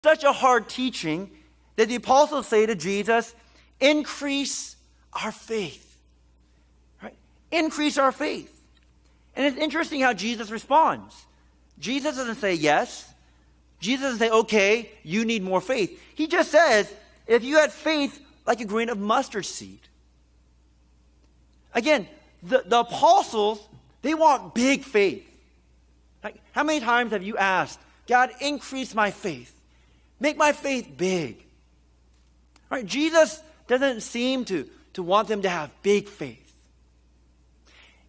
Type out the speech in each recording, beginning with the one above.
such a hard teaching that the apostles say to Jesus, increase our faith. Right? Increase our faith. And it's interesting how Jesus responds. Jesus doesn't say yes. Jesus doesn't say, okay, you need more faith. He just says, if you had faith like a grain of mustard seed. Again, the apostles, they want big faith. Like, how many times have you asked, God, increase my faith. Make my faith big. Right? Jesus doesn't seem to want them to have big faith.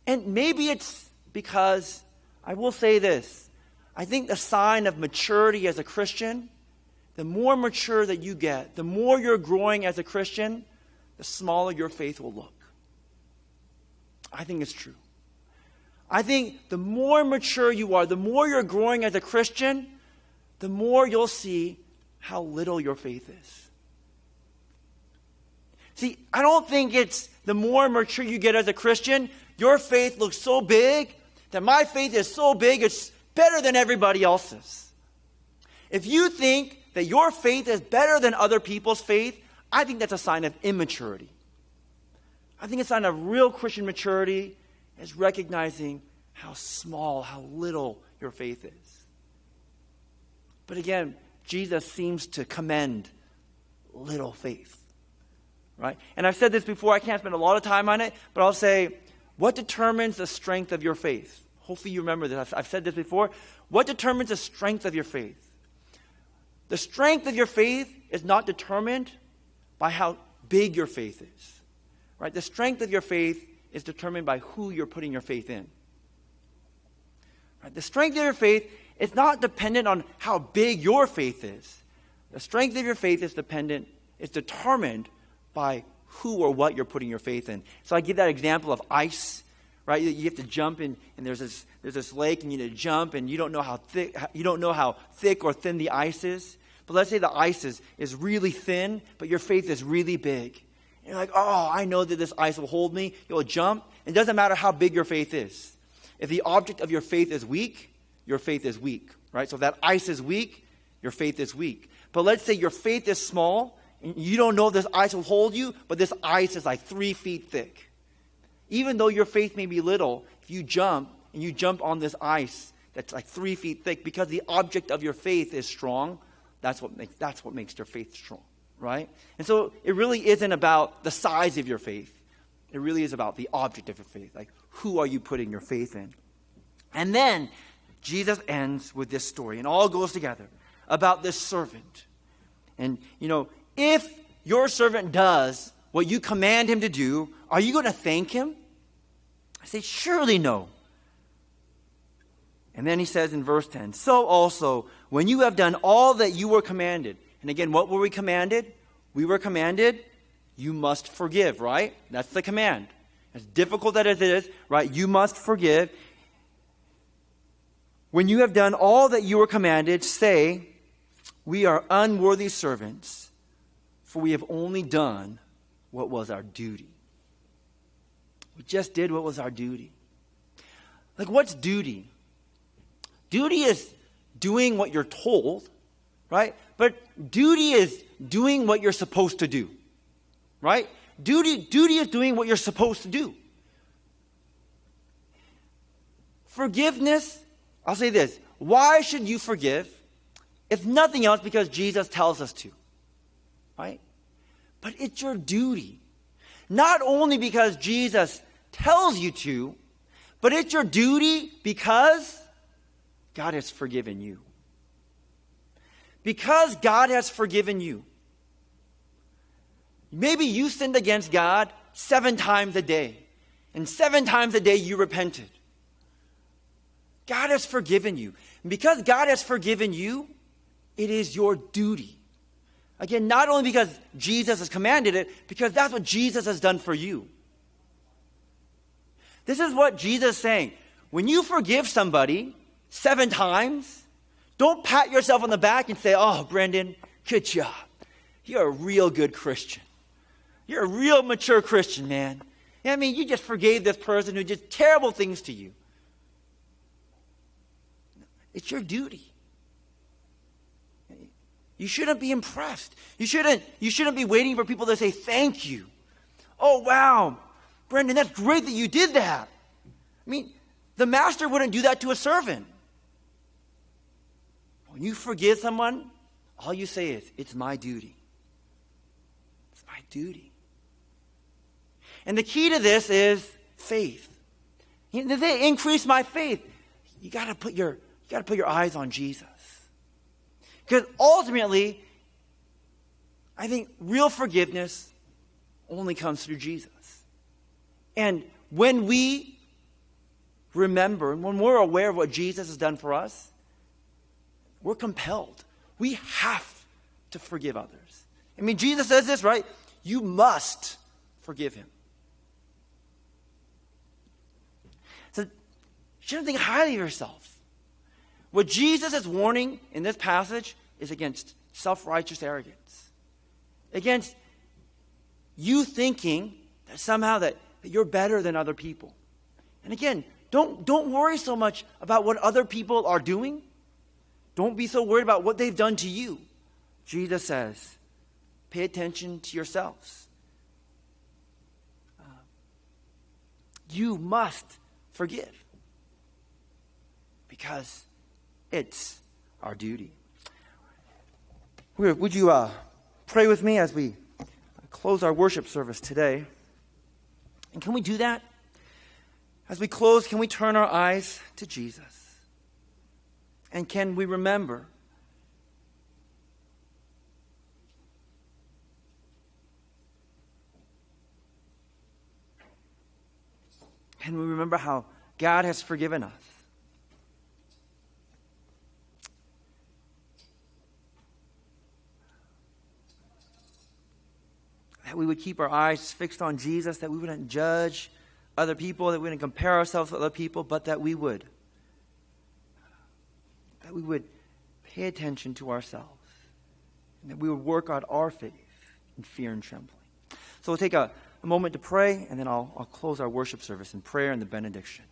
And maybe it's because, I will say this, I think the sign of maturity as a Christian, the more mature that you get, the more you're growing as a Christian, the smaller your faith will look. I think it's true. I think the more mature you are, the more you're growing as a Christian, the more you'll see how little your faith is. See, I don't think it's the more mature you get as a Christian, your faith looks so big that my faith is so big it's better than everybody else's. If you think that your faith is better than other people's faith, I think that's a sign of immaturity. I think a sign of real Christian maturity is recognizing how small, how little your faith is. But again, Jesus seems to commend little faith. Right? And I've said this before, I can't spend a lot of time on it, but I'll say, what determines the strength of your faith? Hopefully you remember this. I've said this before. What determines the strength of your faith? The strength of your faith is not determined by how big your faith is. Right? The strength of your faith is determined by who you're putting your faith in. Right? The strength of your faith is not dependent on how big your faith is. The strength of your faith is determined by who or what you're putting your faith in. So I give that example of ice, right? You have to jump in, and there's this lake, and you need to jump, and you don't know how thick or thin the ice is. But let's say the ice is really thin, but your faith is really big. And you're like, oh, I know that this ice will hold me. You'll jump. It doesn't matter how big your faith is. If the object of your faith is weak, your faith is weak, right? So if that ice is weak, your faith is weak. But let's say your faith is small, and you don't know if this ice will hold you, but this ice is like 3 feet thick. Even though your faith may be little, if you jump on this ice that's like 3 feet thick, because the object of your faith is strong, that's what makes your faith strong, right? And so it really isn't about the size of your faith. It really is about the object of your faith. Like, who are you putting your faith in? And then Jesus ends with this story, and all goes together, about this servant. And, if your servant does what you command him to do, are you going to thank him? I say, surely no. And then he says in verse 10, so also, when you have done all that you were commanded. And again, what were we commanded? We were commanded, you must forgive, right? That's the command. As difficult as it is, right? You must forgive. When you have done all that you were commanded, say, we are unworthy servants, for we have only done what was our duty. We just did what was our duty. Like, what's duty? Duty is doing what you're told, right? But duty is doing what you're supposed to do, right? Duty is doing what you're supposed to do. Forgiveness, I'll say this. Why should you forgive? If nothing else, because Jesus tells us to. Right? But it's your duty. Not only because Jesus tells you to, but it's your duty because God has forgiven you. Because God has forgiven you. Maybe you sinned against God 7 times a day. And 7 times a day you repented. God has forgiven you. And because God has forgiven you, it is your duty. Again, not only because Jesus has commanded it, because that's what Jesus has done for you. This is what Jesus is saying. When you forgive somebody 7 times, don't pat yourself on the back and say, oh, Brendon, good job. You're a real good Christian. You're a real mature Christian, man. I mean, you just forgave this person who did terrible things to you. It's your duty. You shouldn't be impressed. You shouldn't be waiting for people to say thank you. Oh, wow, Brendon, that's great that you did that. I mean, the master wouldn't do that to a servant. When you forgive someone, all you say is, it's my duty. It's my duty. And the key to this is faith. They increase my faith. You got to put your eyes on Jesus. Because ultimately, I think real forgiveness only comes through Jesus. And when we remember, and when we're aware of what Jesus has done for us, we're compelled. We have to forgive others. I mean, Jesus says this, right? You must forgive him. So you shouldn't think highly of yourself. What Jesus is warning in this passage is against self-righteous arrogance. Against you thinking that somehow that you're better than other people. And again, don't worry so much about what other people are doing. Don't be so worried about what they've done to you. Jesus says, pay attention to yourselves. You must forgive. Because it's our duty. Would you pray with me as we close our worship service today? And can we do that? As we close, can we turn our eyes to Jesus? And can we remember how God has forgiven us? That we would keep our eyes fixed on Jesus, that we wouldn't judge other people, that we wouldn't compare ourselves with other people, but that we would pay attention to ourselves, and that we would work out our faith in fear and trembling. So we'll take a moment to pray, and then I'll close our worship service in prayer and the benediction.